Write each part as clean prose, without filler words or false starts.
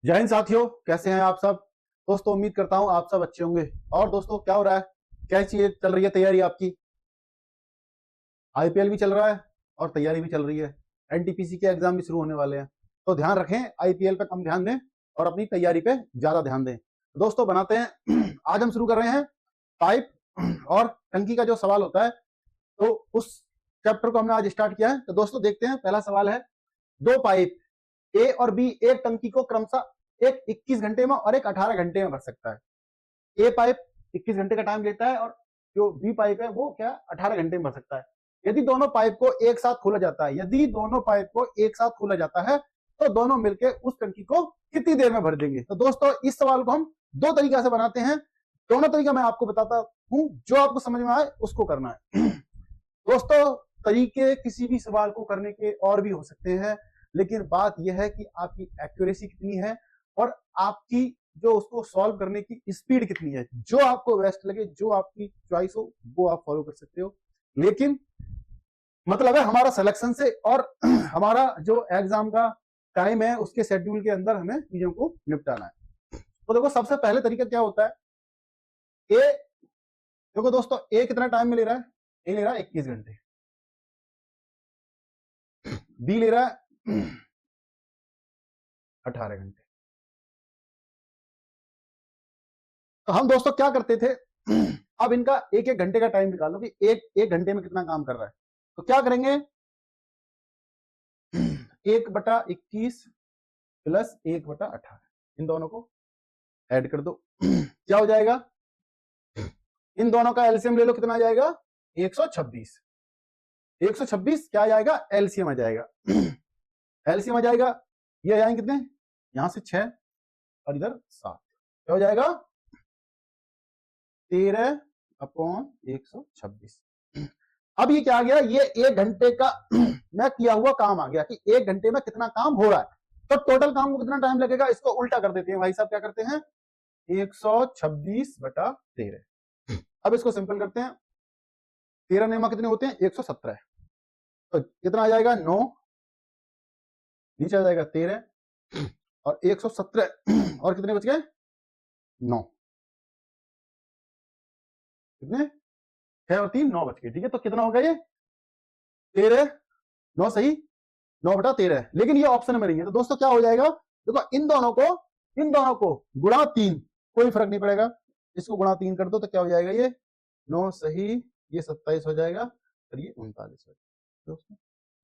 जय हिंद साथियों, कैसे हैं आप सब। दोस्तों उम्मीद करता हूं आप सब अच्छे होंगे। और दोस्तों क्या हो रहा है, क्या चीज चल रही है तैयारी आपकी। आईपीएल भी चल रहा है और तैयारी भी चल रही है। एनटीपीसी के एग्जाम भी शुरू होने वाले हैं, तो ध्यान रखें, आईपीएल पे कम ध्यान दें और अपनी तैयारी पे ज्यादा ध्यान दें। दोस्तों बनाते हैं आज हम शुरू कर रहे हैं पाइप और टंकी का जो सवाल होता है, तो उस चैप्टर को हमने आज स्टार्ट किया है। तो दोस्तों देखते हैं, पहला सवाल है, दो पाइप ए और बी एक टंकी को क्रमशः एक 21 घंटे में और एक 18 घंटे में भर सकता है। ए पाइप 21 घंटे का टाइम लेता है और जो बी पाइप है वो क्या 18 घंटे में भर सकता है। यदि दोनों पाइप को एक साथ खोला जाता है, यदि दोनों पाइप को एक साथ खोला जाता है तो दोनों मिलकर उस टंकी को कितनी देर में भर देंगे। तो दोस्तों इस सवाल को हम दो तरीका से बनाते हैं। दोनों तरीका मैं आपको बताता हूं, जो आपको समझ में आए उसको करना है। दोस्तों तरीके किसी भी सवाल को करने के और भी हो सकते हैं, लेकिन बात यह है कि आपकी एक्यूरेसी कितनी है और आपकी जो उसको सॉल्व करने की स्पीड कितनी है। जो आपको बेस्ट लगे, जो आपकी चॉइस हो, वो आप फॉलो कर सकते हो। लेकिन मतलब है हमारा सिलेक्शन से और हमारा जो एग्जाम का टाइम है उसके शेड्यूल के अंदर हमें चीजों को निपटाना है। तो देखो सबसे पहले तरीका क्या होता है, ए देखो दोस्तों ए कितना टाइम में ले रहा है, ए ले रहा है 21 घंटे, बी ले रहा है 18 घंटे। तो हम दोस्तों क्या करते थे, अब इनका एक एक घंटे का टाइम निकालो कि एक एक घंटे में कितना काम कर रहा है। तो क्या करेंगे, 1/21 प्लस 1/18, इन दोनों को ऐड कर दो। क्या हो जाएगा, इन दोनों का एलसीएम ले लो, कितना आ जाएगा 126। 126 क्या आ जाएगा, एलसीएम आ जाएगा। एलसीएम आ जाएगा, ये आएंगे कितने, यहां से 6 और इधर 7, क्या हो जाएगा 13/126। अब ये क्या आ गया, ये एक घंटे का मैं किया हुआ काम आ गया कि एक घंटे में कितना काम हो रहा है। तो टोटल काम को कितना टाइम लगेगा, इसको उल्टा कर देते हैं भाई साहब। क्या करते हैं, 126/13। अब इसको सिंपल करते हैं, 13 नेमा कितने होते हैं 117, तो कितना आ जाएगा 9, नीचे आ जाएगा 13 और 117 और कितने बच गए 9, कितने 6 और 3 9 बच गए। ठीक है, तो कितना होगा ये 13, 9 सही, 9/13। लेकिन ये ऑप्शन में नहीं है, तो दोस्तों क्या हो जाएगा, देखो इन दोनों को गुणा 3, कोई फर्क नहीं पड़ेगा, इसको गुणा 3 कर दो तो क्या हो जाएगा, ये 9 सही, ये 27 हो जाएगा और ये 39 हो जाएगा। दोस्तों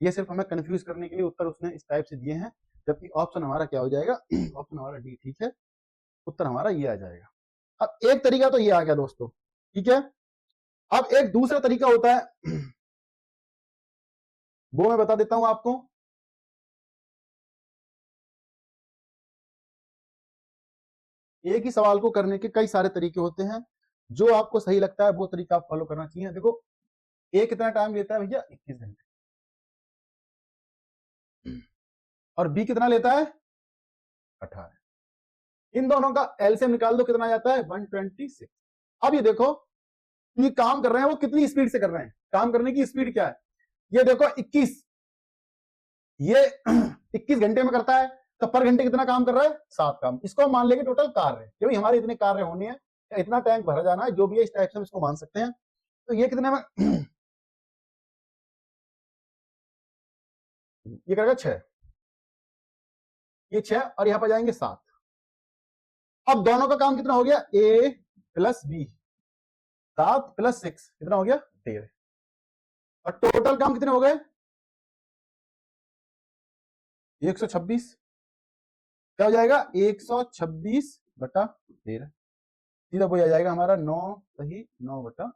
ये सिर्फ हमें कंफ्यूज करने के लिए उत्तर उसने इस टाइप से दिए हैं, जबकि ऑप्शन हमारा क्या हो जाएगा, ऑप्शन हमारा डी ठीक है, उत्तर हमारा ये आ जाएगा। अब एक तरीका तो ये आ गया दोस्तों, ठीक है। अब एक दूसरा तरीका होता है, वो मैं बता देता हूं आपको। एक ही सवाल को करने के कई सारे तरीके होते हैं, जो आपको सही लगता है वो तरीका आप फॉलो करना चाहिए। देखो ए कितना टाइम लेता है भैया 21 घंटे, और बी कितना लेता है 18। इन दोनों का एलसीएम निकाल दो, कितना जाता है 126। अब ये देखो ये काम कर रहे हैं, वो कितनी स्पीड से कर रहे हैं, काम करने की स्पीड क्या है। ये देखो 21, ये 21 घंटे में करता है, तो पर घंटे कितना काम कर रहा है 7 काम। इसको हम मान लेंगे टोटल कार्य, क्योंकि हमारे इतने कार्य होने हैं, इतना टैंक भरा जाना है, जो भी है इस टाइप से हम इसको मान सकते हैं। तो ये कितने में ये करेगा 6, ये 6 और यहां पर जाएंगे 7। अब दोनों का काम कितना हो गया, ए प्लस बी, 7 + 6 कितना हो गया 13, और टोटल काम कितने हो गए 126। क्या हो जाएगा 126/13, सीधा वही आ जाएगा हमारा 9 सही, 9/13।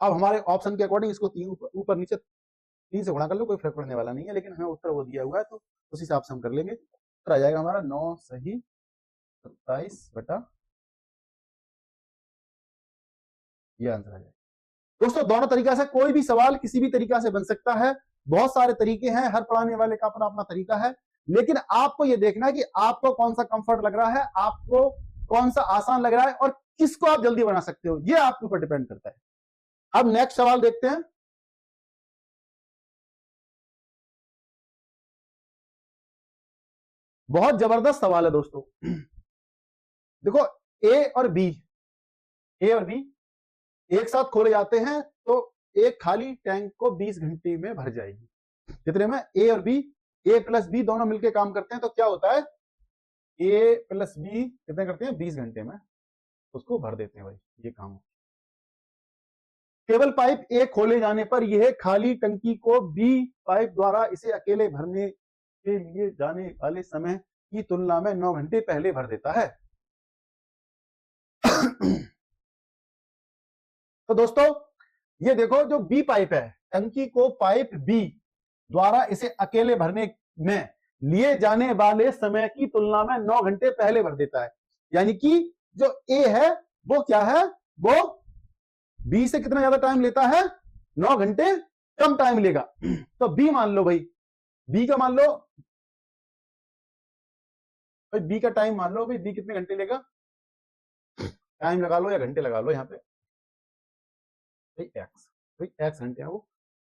अब हमारे ऑप्शन के अकॉर्डिंग इसको तीन ऊपर नीचे 3 से गुणा कर लो, कोई फर्क पड़ने वाला नहीं है, लेकिन हमें उत्तर वो दिया हुआ है तो उस हिसाब से हम कर लेंगे। उत्तर आ जाएगा हमारा 9 सही 27/, ये आंसर आ जाएगा। दोस्तों दोनों तरीका से कोई भी सवाल किसी भी तरीका से बन सकता है, बहुत सारे तरीके हैं, हर पढ़ाने वाले का अपना अपना तरीका है, लेकिन आपको यह देखना है कि आपको कौन सा कंफर्ट लग रहा है, आपको कौन सा आसान लग रहा है और किसको आप जल्दी बना सकते हो, यह आपके ऊपर डिपेंड करता है। अब नेक्स्ट सवाल देखते हैं, बहुत जबरदस्त सवाल है दोस्तों। देखो ए और बी एक साथ खोले जाते हैं तो एक खाली टैंक को 20 घंटे में भर जाएगी। कितने में? ए और बी, ए प्लस बी दोनों मिलकर काम करते हैं तो क्या होता है, ए प्लस बी कितने करते हैं, 20 घंटे में उसको भर देते हैं भाई, ये काम। केवल पाइप ए खोले जाने पर यह खाली टंकी को बी पाइप द्वारा इसे अकेले भरने के लिए जाने वाले समय की तुलना में 9 घंटे पहले भर देता है। तो दोस्तों ये देखो, जो बी पाइप है, टंकी को पाइप बी द्वारा इसे अकेले भरने में लिए जाने वाले समय की तुलना में 9 घंटे पहले भर देता है। यानी कि जो ए है वो क्या है, वो बी से कितना ज्यादा टाइम लेता है, 9 घंटे कम टाइम लेगा। तो बी मान लो भाई, बी का मान लो भाई, बी का टाइम मान लो भाई, बी कितने घंटे लेगा, टाइम लगा लो या घंटे लगा लो यहाँ पे, एक्स घंटे वो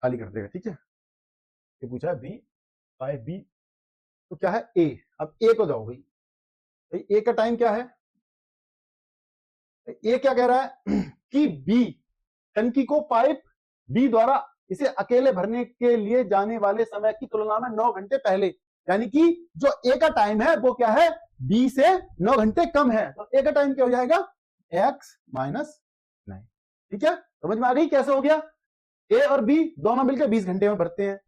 खाली कर देगा। ठीक है, ये पूछा है बी बाय बी, तो क्या है ए। अब ए को जाओ भाई, ए का टाइम क्या है, ए क्या कह रहा है कि बी टंकी को पाइप बी द्वारा इसे अकेले भरने के लिए जाने वाले समय की तुलना में 9 घंटे पहले, यानी कि जो ए का टाइम है वो क्या है, बी से 9 घंटे कम है। तो ए का टाइम क्या हो जाएगा, x माइनस 9। ठीक है, समझ में आ गई कैसे हो गया। ए और बी दोनों मिलकर 20 घंटे में भरते हैं।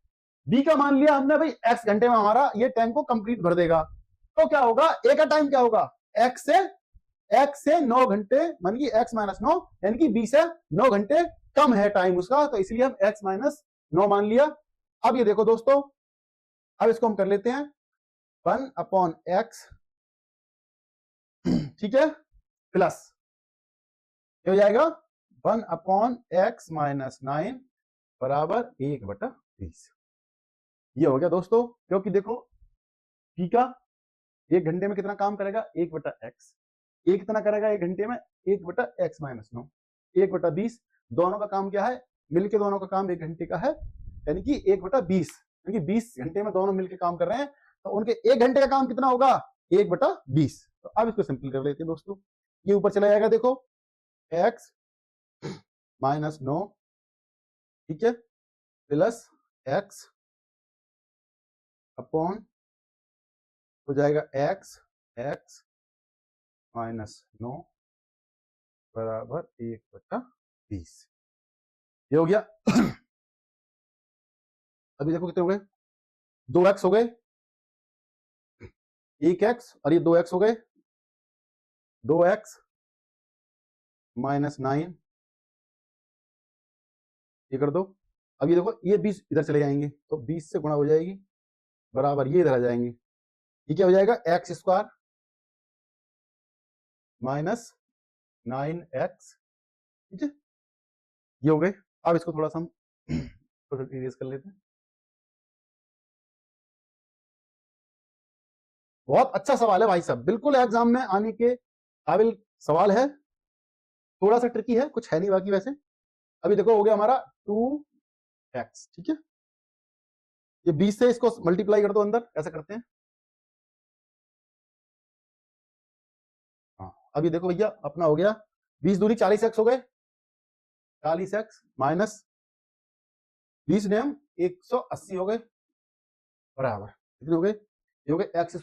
बी का मान लिया हमने भाई, x घंटे में हमारा ये टैंक को कंप्लीट भर देगा। तो क्या होगा, ए का टाइम क्या होगा, x से 9 घंटे, मान की x माइनस 9, यानी कि बी से 9 घंटे कम है टाइम उसका, तो इसलिए हम x माइनस 9 मान लिया। अब ये देखो दोस्तों, अब इसको हम कर लेते हैं 1/x, ठीक है, प्लस ये हो जाएगा 1/x माइनस 9 बराबर 1/20। ये हो गया दोस्तों, क्योंकि देखो पी का 1 घंटे में कितना काम करेगा, 1/x, ए कितना करेगा 1 घंटे में, 1/x माइनस 9, 1/20। दोनों का काम क्या है, मिलके दोनों का काम 1 घंटे का है, यानी कि 1/20, यानी कि 20 घंटे में दोनों मिलके काम कर रहे हैं, तो उनके 1 घंटे का काम कितना होगा, 1/20। तो अब इसको सिंपल कर लेते हैं दोस्तों, ये ऊपर चला जाएगा, देखो x माइनस 9, ठीक है, प्लस x अपॉन हो जाएगा x माइनस 9 बराबर 1/20। ये हो गया। अभी देखो कितने हो गए, 2x हो गए, 1x, और ये 2x हो गए, 2x माइनस 9, ये कर दो। अब ये देखो, ये 20 इधर चले जाएंगे तो 20 से गुणा हो जाएगी, बराबर ये इधर आ जाएंगे। ये क्या हो जाएगा, एक्स स्क्वायर माइनस 9x, ठीक है, ये हो गए। अब इसको थोड़ा सा हम इरेज कर लेते हैं। बहुत अच्छा सवाल है भाई साहब, बिल्कुल एग्जाम में आने के काबिल सवाल है, थोड़ा सा ट्रिकी है, कुछ है नहीं बाकी वैसे। अभी देखो हो गया हमारा 2x, ठीक है, ये 20 से इसको मल्टीप्लाई कर दो अंदर, ऐसा करते हैं। हाँ, अभी देखो भैया अपना हो गया 20 दूनी 40x हो गए, 40x माइनस 20 नेम 180 हो गए, बराबर कितने हो गए, ये हो गए एक्स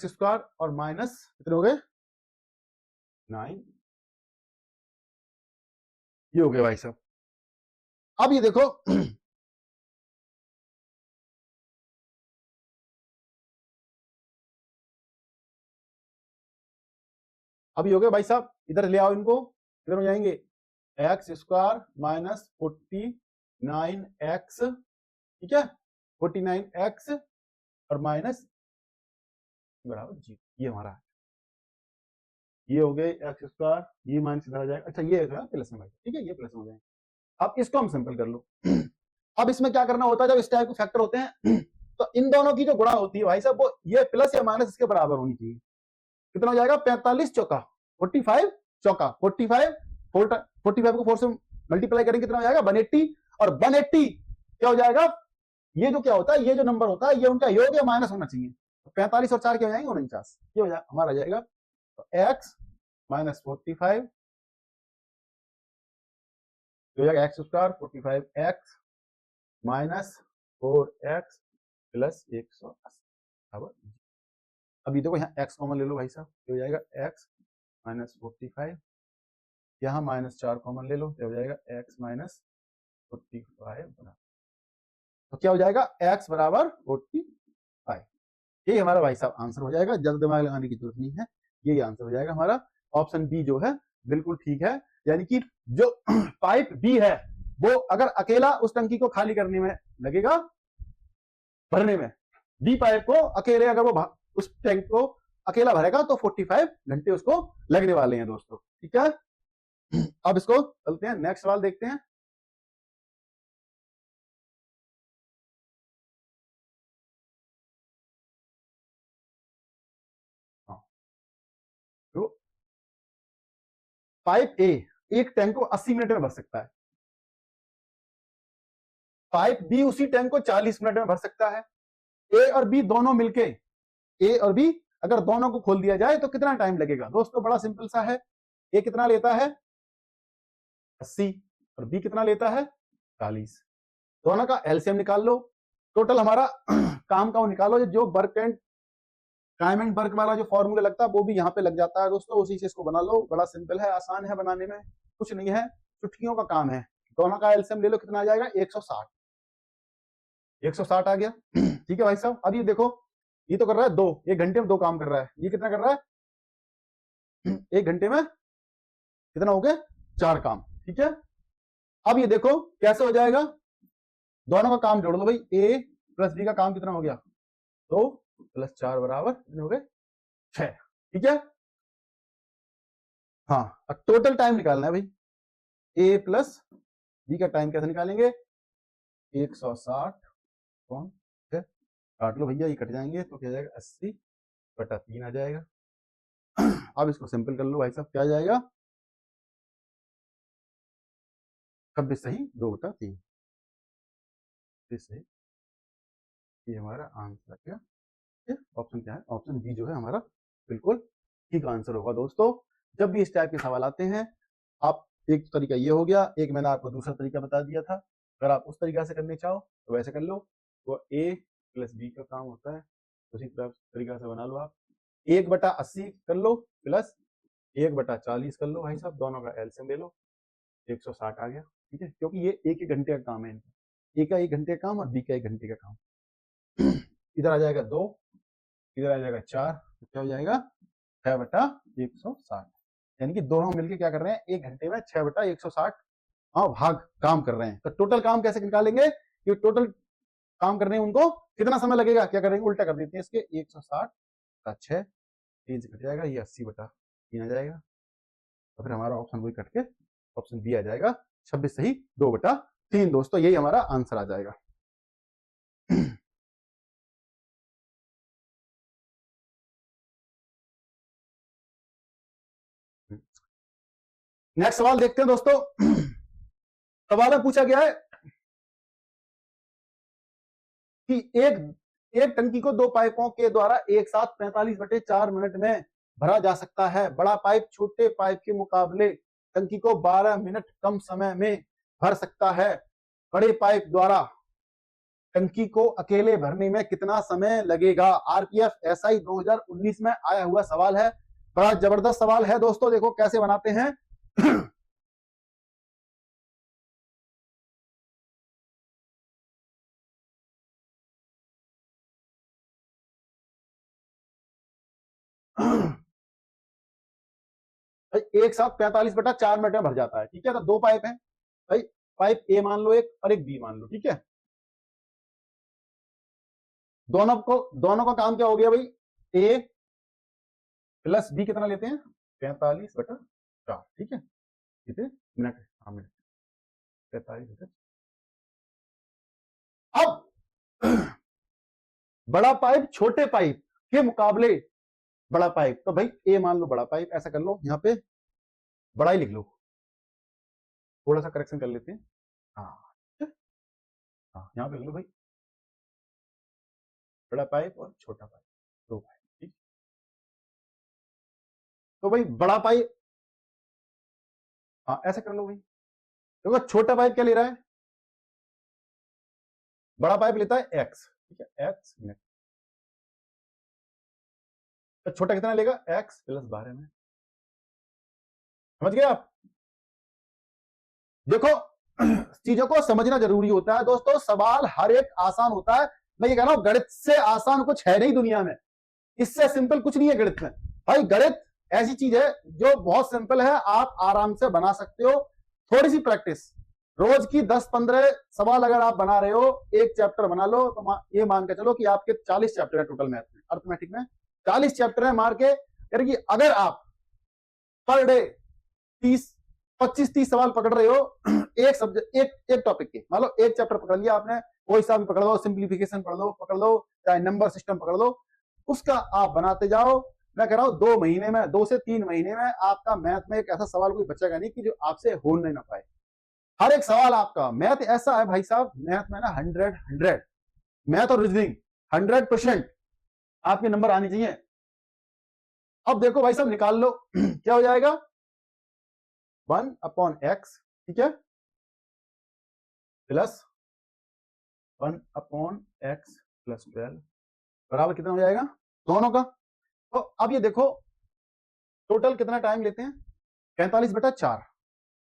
स्क्वायर और माइनस कितने हो गए 9, ये हो गए भाई साहब। अब ये देखो अभी हो गए भाई साहब, इधर ले आओ इनको, इधर हो जाएंगे एक्स स्क्वायर माइनस 49x, ठीक है, 49x और माइनस बराबर 0, ये हमारा है। ये हो गए एक्स स्क्वायर, ये माइनस इधर आ जाएगा, अच्छा ये प्लस में भाई, ठीक है, ये प्लस में हो जाएगा। अब इसको हम सिंपल कर लो। अब इसमें क्या करना होता है, जब इस टाइप के फैक्टर होते हैं तो इन दोनों की जो गुणा होती है भाई साहब, वो ये प्लस या माइनस इसके बराबर होनी चाहिए। कितना हो जाएगा, 45 चौका 45 चौका 45 को 4 से मल्टीप्लाई करेंगे कितना हो जाएगा 180, और 180 क्या हो जाएगा, ये जो क्या होता है, ये जो नंबर होता है ये उनका योग या माइनस होना चाहिए। तो 45 और 4 क्या हो जाएंगे, 49। ये हो जाए हमारा जाएगा तो x माइनस 45 हो जाएगा x square 45x minus 4x plus 180। अभी देखो यहाँ x कॉमन ले लो भाई साहब, ये हो जाएगा x माइनस 45, यहाँ माइनस 4 कॉमन ले लो, ये हो जाएगा x माइनस 45। तो क्या हो जाएगा, x बराबर 45। ये हमारा भाई साहब आंसर हो जाएगा, जल्द दिमाग लगाने की जरूरत नहीं है, ये आंसर हो जाएगा हमारा। ऑप्शन बी जो है बिल्कुल ठीक है, यानी कि जो पाइप बी है वो अगर अकेला उस टंकी को खाली करने में लगेगा, भरने में, बी पाइप को अकेले अगर वो उस टैंक को अकेला भरेगा तो 45 घंटे उसको लगने वाले हैं दोस्तों। ठीक है, अब इसको चलते हैं, नेक्स्ट सवाल देखते हैं। तो पाइप ए एक टैंक को 80 मिनट में भर सकता है, पाइप बी उसी टैंक को 40 मिनट में भर सकता है। ए और बी दोनों मिलके, ए और बी अगर दोनों को खोल दिया जाए तो कितना टाइम लगेगा दोस्तों, बड़ा सिंपल सा है। ए कितना लेता है 80 और बी कितना लेता है 40, दोनों का एलसीएम निकाल लो, टोटल हमारा काम का वो निकालो, जो work and time and work वाला जो फॉर्मूला लगता है वो भी यहाँ पे लग जाता है दोस्तों, उसी से इसको बना लो। बड़ा सिंपल है, आसान है बनाने में, कुछ नहीं है, चुटकियों का काम है। दोनों का एलसीएम ले लो, कितना आ जाएगा 160, 160 आ गया। ठीक है भाई साहब, अब ये देखो, ये तो कर रहा है 2, 1 घंटे में 2 काम कर रहा है, ये कितना कर रहा है 1 घंटे में कितना हो गया 4 काम। ठीक है, अब ये देखो कैसे हो जाएगा, दोनों का काम जोड़ दो भाई, ए प्लस बी का काम कितना हो गया 2 प्लस 4 बराबर कितने हो गए 6। ठीक है, हाँ, अब टोटल टाइम निकालना है भाई, ए प्लस बी का टाइम कैसे निकालेंगे, 160 कौन काट लो भैया, ये कट जाएंगे तो क्या जाएगा 80/3 आ जाएगा। अब इसको सिंपल कर लो भाई साहब, क्या आ जाएगा 26 सही 2/3, सही, ये हमारा आंसर क्या, ऑप्शन क्या है, ऑप्शन बी जो है हमारा बिल्कुल ठीक आंसर होगा दोस्तों। जब भी इस टाइप के सवाल आते हैं, आप एक तरीका ये हो गया, एक मैंने आपको दूसरा तरीका बता दिया था, अगर आप उस तरीका से करने चाहो तो वैसे कर लो, तो ए प्लस बी का काम होता है, उसी तरीका से बना लो आप, 1/80 कर लो प्लस 1/40 कर लो भाई साहब, दोनों का एलसीएम ले लो, 160 आ गया। ठीक है, क्योंकि ये 1 घंटे का काम है इनका, ए का 1 घंटे का काम और बी का 1 घंटे का काम। इधर आ जाएगा 2, इधर आ जाएगा 4, तो क्या हो जाएगा 6/160, यानी कि दोनों मिलके क्या कर रहे हैं 1 घंटे में 6/160 भाग काम कर रहे हैं। तो टोटल काम कैसे निकालेंगे, कि टोटल काम करने में उनको कितना समय लगेगा, क्या करेंगे उल्टा कर देते हैं इसके, 160 का 6, 3 से कट जाएगा, ये 80/3 आ जाएगा, तो फिर हमारा ऑप्शन वही कट के ऑप्शन बी आ जाएगा, 26 सही 2/3 दोस्तों, यही हमारा आंसर आ जाएगा। नेक्स्ट सवाल देखते हैं दोस्तों। सवाल में पूछा गया है कि एक टंकी को 2 पाइपों के द्वारा एक साथ 45/4 मिनट में भरा जा सकता है। बड़ा पाइप छोटे पाइप के मुकाबले टंकी को 12 मिनट कम समय में भर सकता है। बड़े पाइप द्वारा टंकी को अकेले भरने में कितना समय लगेगा। आरपीएफ एसआई 2019 में आया हुआ सवाल है, बड़ा जबरदस्त सवाल है दोस्तों, देखो कैसे बनाते हैं। भाई एक साथ 45/4 मिनट में भर जाता है। ठीक है, तो 2 पाइप हैं भाई, पाइप ए मान लो एक और एक बी मान लो। ठीक है, दोनों का काम क्या हो गया भाई, ए प्लस बी कितना लेते हैं 45/4। ठीक है, कितने मिनट, हाँ मिनट 45। अब बड़ा पाइप छोटे पाइप के मुकाबले, बड़ा पाइप तो भाई ए मान लो बड़ा पाइप, ऐसा कर लो यहाँ पे बड़ा ही लिख लो, थोड़ा सा करेक्शन कर लेते हैं, हाँ हाँ यहाँ पे लिख लो भाई बड़ा पाइप और छोटा पाइप, दो पाइप, ठीक। तो भाई बड़ा पाइप, हाँ ऐसे कर लो भाई, देखो छोटा पाइप क्या ले रहा है, बड़ा पाइप लेता है एक्स, ठीक है, एक्स मिनट, तो छोटा कितना लेगा, एक्स प्लस 12 मिनट। समझ गए आप? देखो चीजों को समझना जरूरी होता है दोस्तों, सवाल हर एक आसान होता है। मैं ये कह रहा हूं गणित से आसान कुछ है नहीं दुनिया में, इससे सिंपल कुछ नहीं है गणित में। भाई गणित ऐसी चीज है जो बहुत सिंपल है, आप आराम से बना सकते हो, थोड़ी सी प्रैक्टिस, रोज की 10-15 सवाल अगर आप बना रहे हो, एक चैप्टर बना लो, तो ये मान के चलो कि आपके 40 चैप्टर है टोटल मैथ में, अर्थमेटिक में 40 चैप्टर है, मार के यानी कि अगर आप पर डे 25-30 सवाल पकड़ रहे हो एक सब्जेक्ट, एक टॉपिक के, मान लो एक चैप्टर पकड़ लिया आपने, कोई सा भी पकड़ लो, सिंप्लीफिकेशन पकड़ लो, चाहे नंबर सिस्टम पकड़ लो, उसका आप बनाते जाओ। मैं कह रहा हूं 2 महीने में, 2 से 3 महीने में आपका मैथ में एक ऐसा सवाल कोई बचेगा नहीं कि जो आपसे हो नहीं ना पाए। हर एक सवाल आपका, मैथ ऐसा है भाई साहब, मैथ में ना 100 मैथ और रीजनिंग 100% आपके नंबर आने चाहिए। अब देखो भाई साहब निकाल लो क्या हो जाएगा, 1/x, ठीक है, प्लस 1/x प्लस 12 बराबर कितना हो जाएगा दोनों का। तो अब ये देखो टोटल कितना टाइम लेते हैं, 45/4,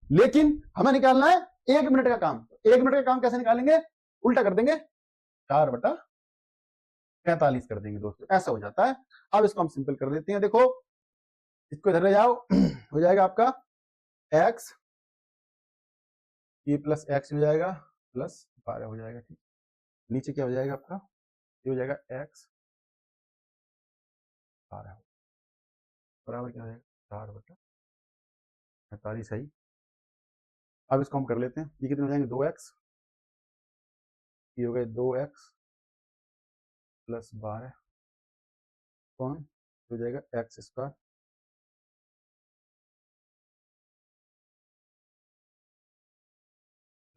लेकिन हमें निकालना है 1 मिनट का काम। 1 मिनट का काम कैसे निकालेंगे, उल्टा कर देंगे, 4/45 कर देंगे दोस्तों, ऐसा हो जाता है। अब इसको हम सिंपल कर देते हैं, देखो इसको इधर ले जाओ हो जाएगा आपका x, ये प्लस x हो जाएगा, प्लस 12 हो जाएगा, ठीक। नीचे क्या हो जाएगा आपका, ये हो जाएगा x 12 बराबर क्या हो जाएगा, 4/45 सही। अब इसको हम कर लेते हैं, ये कितने हो जाएंगे, 2x, ये हो गए 2x प्लस 12 कौन हो जाएगा x स्क्वायर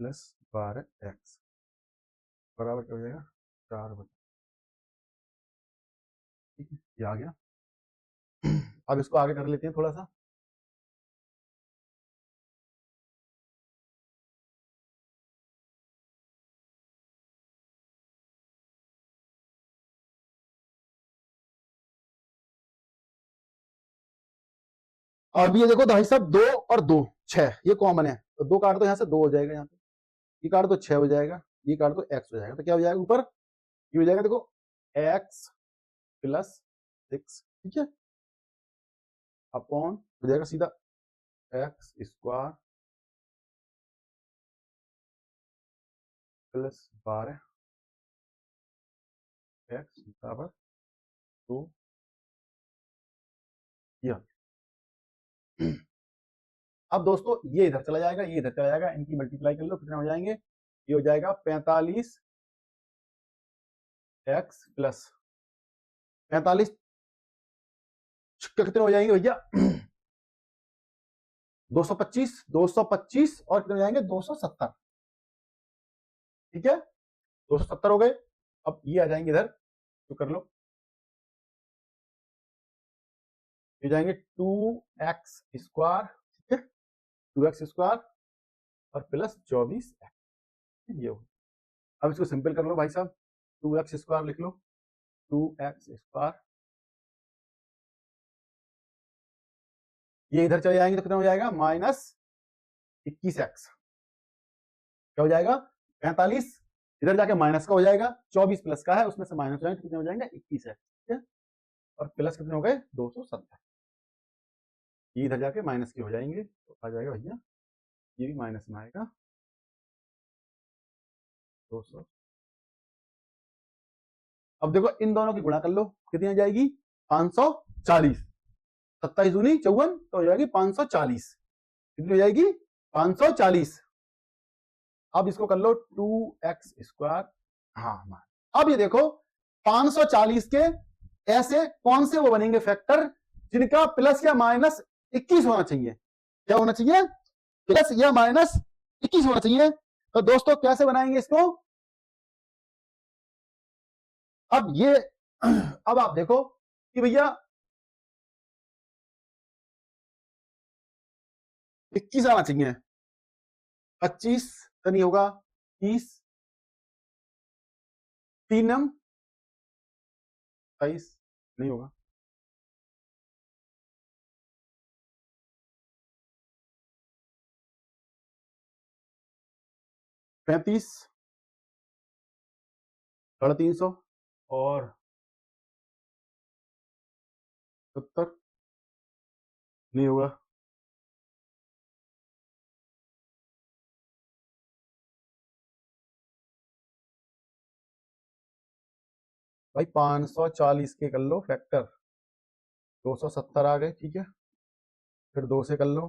प्लस 12x बराबर क्या हो जाएगा, 4/, ठीक है, ये आ गया। अब इसको आगे कर लेते हैं थोड़ा सा, अब ये देखो भाई साहब 2 और 2 6, ये कॉमन है, तो 2 काट दो, यहाँ से 2 हो जाएगा, यहाँ पे ये काट दो 6 हो जाएगा, ये काट दो x हो जाएगा, तो क्या हो जाएगा ऊपर, ये हो जाएगा देखो x प्लस 6, ठीक है, अपॉन हो जाएगा सीधा x स्क्वायर प्लस 12 x बराबर 2, अब दोस्तों ये इधर चला जाएगा, ये इधर चला जाएगा, इनकी मल्टीप्लाई कर लो, कितने हो जाएंगे, ये हो जाएगा 45x प्लस 45 कितने हो जाएंगे भैया 225 और कितने हो जाएंगे 270, ठीक है, 270 हो गए। अब ये आ जाएंगे इधर, तो कर लो, ये जाएंगे 2x स्क्वायर, ठीक है, 2x स्क्वायर और प्लस 24x, ये हो। अब इसको सिंपल कर लो भाई साहब, 2x स्क्वायर लिख लो, 2x स्क्वायर, ये इधर चले जाएंगे तो कितना हो जाएगा -21x, क्या हो जाएगा 45, इधर जाके माइनस का हो जाएगा, 24 प्लस का है, उसमें से माइनस हो जाएगा, कितने हो जाएंगे 21x, ठीक है, और प्लस कितने हो गए 270, ये इधर जाके माइनस के हो जाएंगे, तो आ जाएगा भैया ये भी माइनस में आएगा 200। अब देखो इन दोनों की गुणा कर लो, कितनी आ जाएगी 540, 27 दूनी 54, तो हो जाएगी 540, कितनी हो जाएगी 540। अब इसको कर लो 2x स्क्वायर, हाँ अब ये देखो 540 के ऐसे कौन से वो बनेंगे फैक्टर जिनका प्लस या माइनस 21 होना चाहिए, क्या होना चाहिए, प्लस या माइनस 21 होना चाहिए। तो दोस्तों कैसे बनाएंगे इसको, अब ये अब आप देखो कि भैया 21 आना चाहिए, 25 तो नहीं होगा, 30, 3 23 नहीं होगा, 35, 350 और 70 नहीं होगा, भाई 540 के कर लो फैक्टर, 270 आ गए, ठीक है, फिर 2 से कर लो,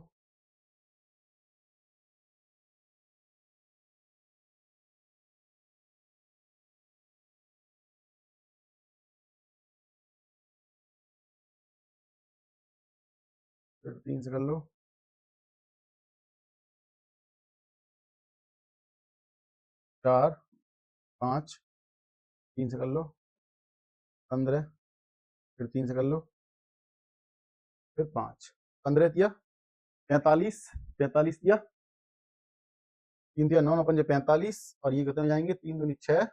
फिर 3 से कर लो, 4, 5, 3 से कर लो, 15, फिर 3 से कर लो, फिर 5, 15 दिया, 45, 45 दिया, 3 दिया 9, 5 45, और ये कितने जाएंगे, 3 दूनी 6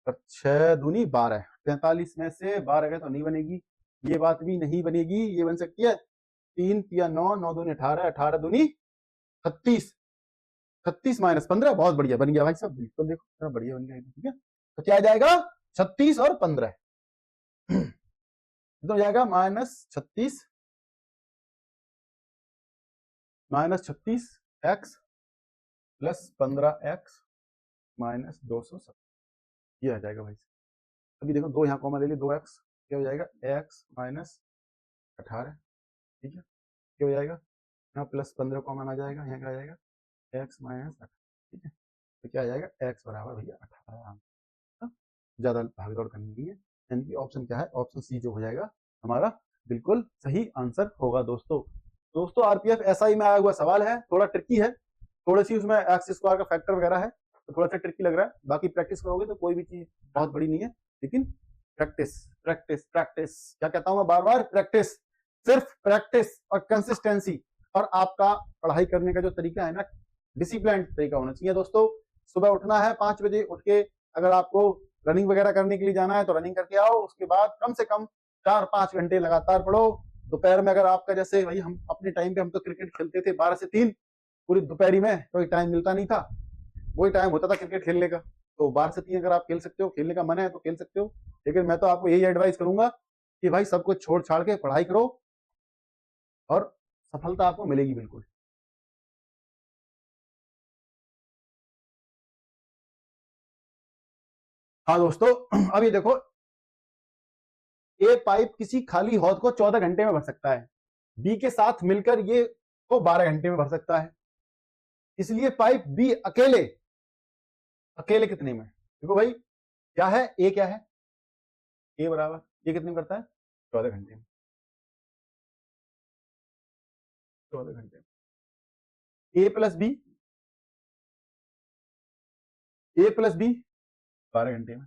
और 6 दूनी 12, 45 में से 12 गए तो नहीं बनेगी, ये बात भी नहीं बनेगी, ये बन सकती है 3 तिया 9, 9 दूनी 18, 18 दूनी 36, 36 माइनस 15, बहुत बढ़िया बन गया भाई साहब, बिल्कुल देखो कितना बढ़िया बन गया, ठीक है। तो क्या आ जाएगा 36 और 15 तो हो जाएगा -36 एक्स प्लस 15x माइनस 270, ये आ जाएगा भाई। अभी देखो 2 यहाँ कॉमन ले ली, 2x क्या हो जाएगा x माइनस 18, ठीक है, क्या हो जाएगा यहाँ प्लस 15 कॉमन आ जाएगा, यहाँ क्या आ जाएगा x माइनस 18, ठीक है, तो क्या आ जाएगा x बराबर भैया 18, ज्यादा भागदौड़ करनी नहीं है, यानी कि ऑप्शन क्या है, ऑप्शन सी जो हो जाएगा हमारा बिल्कुल सही आंसर होगा। दोस्तों आरपीएफ एसआई में आया हुआ सवाल है, थोड़ा ट्रिकी है, थोड़ी सी उसमें एक्स स्क्वायर का फैक्टर वगैरह है, तो थोड़ा सा ट्रिकी लग रहा है, बाकी प्रैक्टिस करोगे तो कोई भी चीज बहुत बड़ी नहीं है, लेकिन प्रैक्टिस प्रैक्टिस प्रैक्टिस, क्या कहता हूं मैं बार बार, प्रैक्टिस, सिर्फ प्रैक्टिस और कंसिस्टेंसी, और आपका पढ़ाई करने का जो तरीका है ना, डिसिप्लिन तरीका होना चाहिए। दोस्तों सुबह उठना है 5 बजे, उठ के अगर आपको रनिंग वगैरह करने के लिए जाना है तो रनिंग करके आओ, उसके बाद कम से कम 4-5 घंटे लगातार पढ़ो। दोपहर में अगर आपका जैसे वही हम अपने टाइम पे हम तो क्रिकेट खेलते थे 12 से 3, पूरी दोपहरी में कोई टाइम मिलता नहीं था, वही टाइम होता था क्रिकेट खेलने का, तो 12 से 3 अगर आप खेल सकते हो, खेलने का मन है तो खेल सकते हो, लेकिन मैं तो आपको यही एडवाइस करूंगा कि भाई सब कुछ छोड़ छाड़ के पढ़ाई करो और सफलता आपको मिलेगी बिल्कुल। हाँ दोस्तों अब ये देखो, ए पाइप किसी खाली हौद को 14 घंटे में भर सकता है, बी के साथ मिलकर ये को 12 घंटे में भर सकता है, इसलिए पाइप बी अकेले अकेले कितने में, देखो भाई क्या है, ए क्या है, ए बराबर ये कितने में करता है 14 घंटे में, 14 घंटे में, ए प्लस बी, ए प्लस बी 12 घंटे में।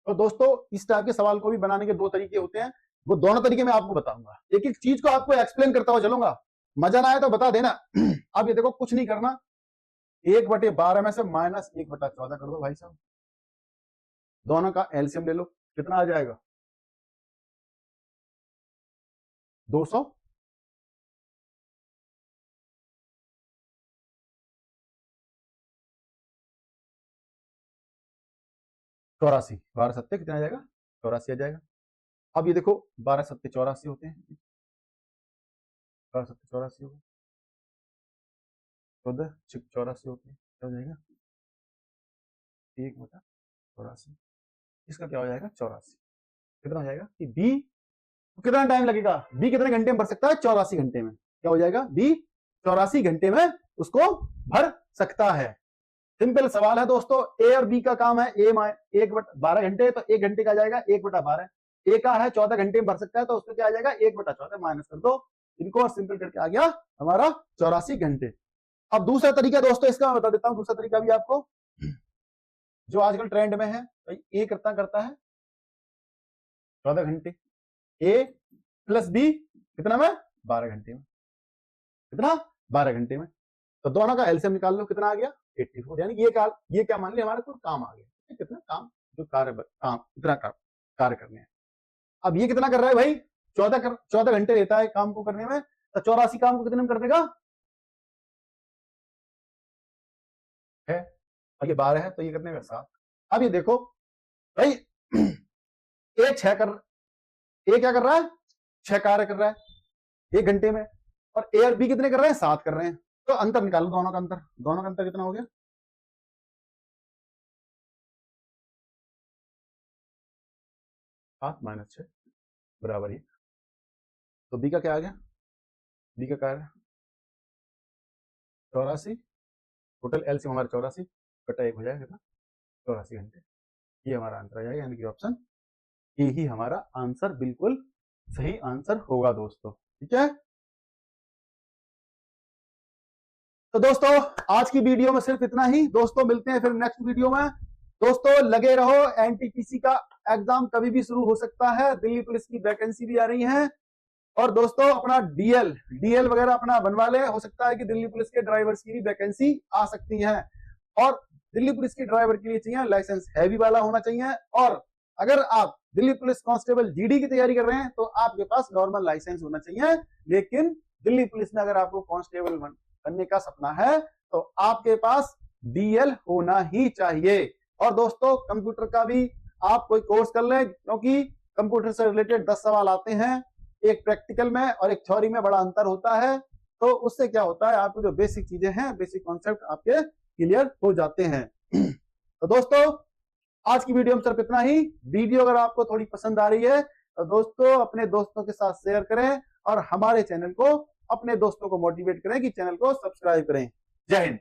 तो दोस्तों इस टाइप के सवाल को भी बनाने के 2 तरीके होते हैं, वो दोनों तरीके मैं आपको बताऊंगा, एक एक चीज को आपको एक्सप्लेन करता हुआ चलूंगा, मजा ना आए तो बता देना। अब ये देखो कुछ नहीं करना, 1/12 में से -1/14 कर दो भाई साहब, दोनों का एलसीएम ले लो, कितना आ जाएगा 200, चौरासी, 12 सत्ते कितना आ जाएगा 84 आ जाएगा। अब ये देखो 12 सत्ते 84 होते हैं, 12 सत्ते 84 हो गए, 14 84 होते हैं, क्या हो जाएगा 1/84, इसका क्या हो जाएगा 84, कितना हो जाएगा कि बी कितना टाइम लगेगा, बी कितने घंटे में भर सकता है 84 घंटे में, क्या हो जाएगा बी 84 घंटे में उसको भर सकता है। सिंपल सवाल है दोस्तों, ए और बी का काम है, ए 1/12 घंटे, तो 1 घंटे का जाएगा 1/12, ए का है 14 घंटे में भर सकता है, तो उसको क्या आ जाएगा 1/14 माइनस कर दो, इनको और सिंपल करके आ गया हमारा 84 घंटे। अब दूसरा तरीका दोस्तों इसका मैं बता देता हूं, दूसरा तरीका भी आपको जो आजकल ट्रेंड में है। भाई ए कितना करता है 14 घंटे, ए प्लस बी कितना में 12 घंटे में, कितना 12 घंटे में। तो दोनों का एलसीएम निकाल लो, कितना आ गया 84। यानी ये क्या मान लिया हमारा कोई काम आ गया, कितना काम जो काम इतना कार्य करने हैं। अब ये कितना कर रहा है भाई 14 घंटे लेता है काम को करने में, तो 84 काम को कितने में कर देगा है, और ये 12 है तो ये कितने में 7। अब ये देखो भाई ए क्या कर रहा है 6 कार्य कर रहा है 1 घंटे में, और ए और बी कितने कर रहे हैं 7 कर रहे हैं। तो अंतर निकालो दोनों का अंतर कितना हो गया 7 - 6 बराबर 1। तो बी का क्या आ गया, बी का कार्य 84, टोटल एलसीएम हमारा 84 बटा 1 हो जाएगा कितना 84 घंटे। ये हमारा आंसर आ जाएगा, यानी कि ऑप्शन ए ही हमारा आंसर बिल्कुल सही आंसर होगा दोस्तों। ठीक है, तो दोस्तों आज की वीडियो में सिर्फ इतना ही। दोस्तों मिलते हैं फिर नेक्स्ट वीडियो में। दोस्तों लगे रहो, एनटीपीसी का एग्जाम कभी भी शुरू हो सकता है, दिल्ली पुलिस की वैकेंसी भी आ रही है। और दोस्तों अपना डीएल वगैरह अपना बनवा ले, हो सकता है कि दिल्ली पुलिस के ड्राइवर्स की भी वैकेंसी आ सकती है। और दिल्ली पुलिस के ड्राइवर के लिए चाहिए लाइसेंस हैवी वाला होना चाहिए। और अगर आप दिल्ली पुलिस कांस्टेबल जीडी की तैयारी कर रहे हैं तो आपके पास नॉर्मल लाइसेंस होना चाहिए। लेकिन दिल्ली पुलिस में अगर आपको कांस्टेबल बनने का सपना है तो आपके पास डीएल होना ही चाहिए। और दोस्तों कंप्यूटर का भी आप कोई कोर्स कर लें, क्योंकि कंप्यूटर से रिलेटेड 10 सवाल आते हैं, एक प्रैक्टिकल में और एक थ्योरी में बड़ा अंतर होता है। तो उससे क्या होता है, आपको जो बेसिक चीजें हैं, बेसिक कॉन्सेप्ट आपके क्लियर हो जाते हैं। तो दोस्तों आज की वीडियो में सिर्फ इतना ही। वीडियो अगर आपको थोड़ी पसंद आ रही है तो दोस्तों अपने दोस्तों के साथ शेयर करें, और हमारे चैनल को अपने दोस्तों को मोटिवेट करें कि चैनल को सब्सक्राइब करें। जय हिंद।